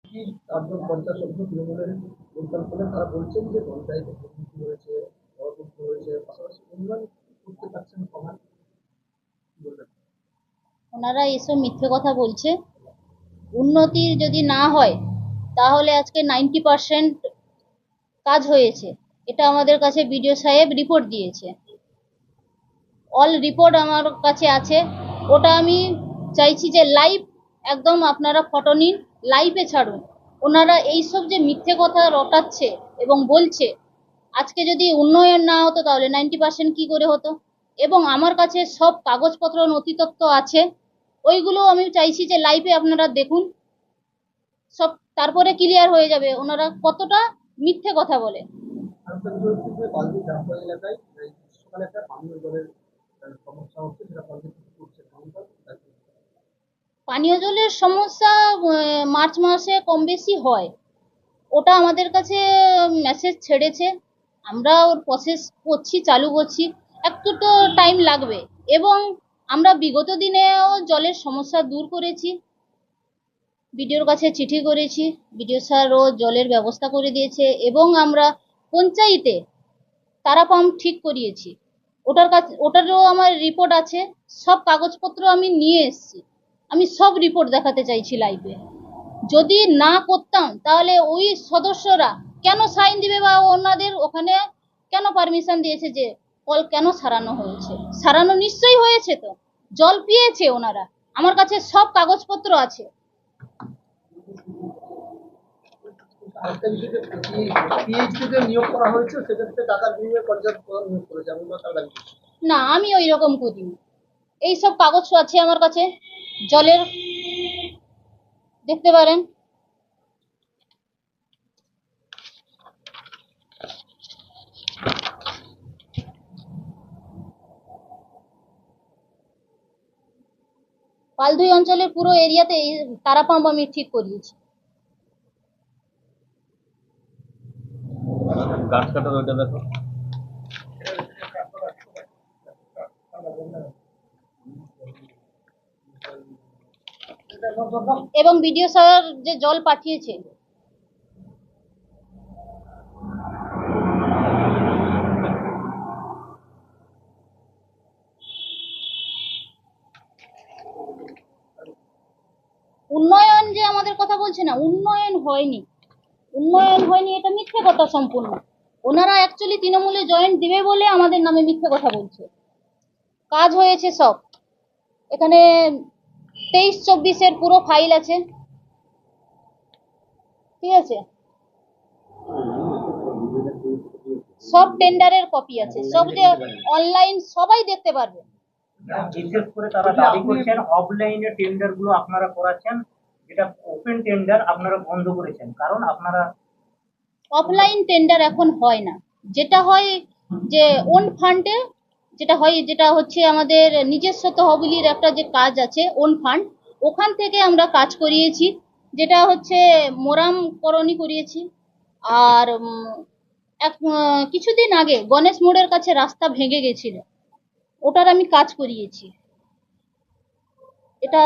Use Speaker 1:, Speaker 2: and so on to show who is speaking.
Speaker 1: কি ৪ জন পঞ্চায়েত সদস্য তৃণমূলের যোগদান করলেন, তারা বলছেন যে পঞ্চায়েতে দুর্নীতি হয়েছে, অরাজকতা হয়েছে, পাশাপাশি উন্নয়ন করতে পারছেন সমাজ, কি বলবেন?
Speaker 2: ওনারা এসব মিথ্যে কথা বলছে। উন্নতি যদি না হয় তাহলে আজকে 90% কাজ হয়েছে, এটা আমাদের কাছে বিডিও সাহেব রিপোর্ট দিয়েছে। অল রিপোর্ট আমার কাছে আছে। ওটা আমি চাইছি যে লাইভ, একদম আপনারা ফটো নিন, লাইভে ছাড়ুন। ওনারা এইসব যে মিথ্যে কথা রটাচ্ছে এবং বলছে, আজকে যদি উন্নয়ন না হতো তাহলে 90% কি করে হতো। এবং আমার কাছে সব কাগজপত্র নথিতত্ত্ব আছে, ওইগুলো আমি চাইছি যে লাইভে আপনারা দেখুন, সব তারপরে ক্লিয়ার হয়ে যাবে ওনারা কতটা মিথ্যে কথা বলে।
Speaker 1: আরেকটা বিষয় হচ্ছে যে বালদি গ্রাম্য এলাকায় এই গ্রীষ্মকালে একটা পানীয় জলের সমস্যা হচ্ছে, যেটা পঞ্চায়েত থেকে করছে কাউন্টার।
Speaker 2: পানীয় জলের সমস্যা মার্চ মাসে কম বেশি হয়, ওটা আমাদের কাছে মেসেজ ছেড়েছে, আমরা ওর প্রসেস করছি, চালু করছি। একটু তো টাইম লাগবে। এবং আমরা বিগত দিনেও জলের সমস্যা দূর করেছি, বিডিওর কাছে চিঠি করেছি, বিডিও স্যারও জলের ব্যবস্থা করে দিয়েছে। এবং আমরা পঞ্চায়েতে তারা পাম্প ঠিক করিয়েছি, ওটারও আমার রিপোর্ট আছে। সব কাগজপত্র আমি নিয়ে এসেছি, আমি সব রিপোর্ট দেখাতে চাইছি লাইভে। যদি না করতাম তাহলে ওই সদস্যরা কেন সাইন দিবে, বা ওনাদের ওখানে কেন পারমিশন দিয়েছে যে কল কেন সারানো হয়েছে? সারানো নিশ্চয়ই হয়েছে, তো জল পেয়েছে ওনারা, আমার কাছে সব কাগজপত্র আছে।
Speaker 1: আরেকটা বিষয় যে পিএইচডি তে নিয়োগ করা হয়েছে, সেক্ষেত্রে টাকার বিনিময়ে পর্যাপ্ত প্রদান নিয়োগ করেছে, আমি তার দাবি করছি।
Speaker 2: না, আমি ওই রকম করিনি। এইসব কাগজ আছে আমার কাছে, জলের, দেখতে পারেন। পালধুই অঞ্চলের পুরো এরিয়াতে তারা পাম্প আমি ঠিক করিয়েছি।
Speaker 3: গাছ কাটার ওইটা দেখো।
Speaker 2: এবং বিডিও স্যার যে জল পাঠিয়েছে, উন্নয়ন যে আমাদের কথা বলছে না, উন্নয়ন হয়নি, উন্নয়ন হয়নি এটা মিথ্যে কথা সম্পূর্ণ। ওনারা অ্যাকচুয়ালি তৃণমূলে জয়েন্ট দিবে বলে আমাদের নামে মিথ্যে কথা বলছে। কাজ হয়েছে সব, এখানে 23-24-এর পুরো ফাইল আছে, ঠিক আছে, সব টেন্ডারের কপি আছে, সব যে অনলাইন সবাই দেখতে পারবে।
Speaker 4: বিশেষ করে তারা দাবি করছেন অফলাইনে টেন্ডার গুলো আপনারা করাচ্ছেন, যেটা ওপেন টেন্ডার আপনারা বন্ধ করেছেন, কারণ আপনারা
Speaker 2: অফলাইন টেন্ডার এখন হয় না, যেটা হয় যে ওন ফান্ডে, যেটা হয়, যেটা হচ্ছে আমাদের নিজস্ব তহবিলের একটা যে কাজ আছে ওন ফান্ড, ওখান থেকে আমরা কাজ করিয়েছি। যেটা হচ্ছে মোরাম করণী করিয়েছি। আর কিছুদিন আগে গণেশ মোড়ের কাছে রাস্তা ভেঙে গেছিল, ওটার আমি কাজ করিয়েছি। এটা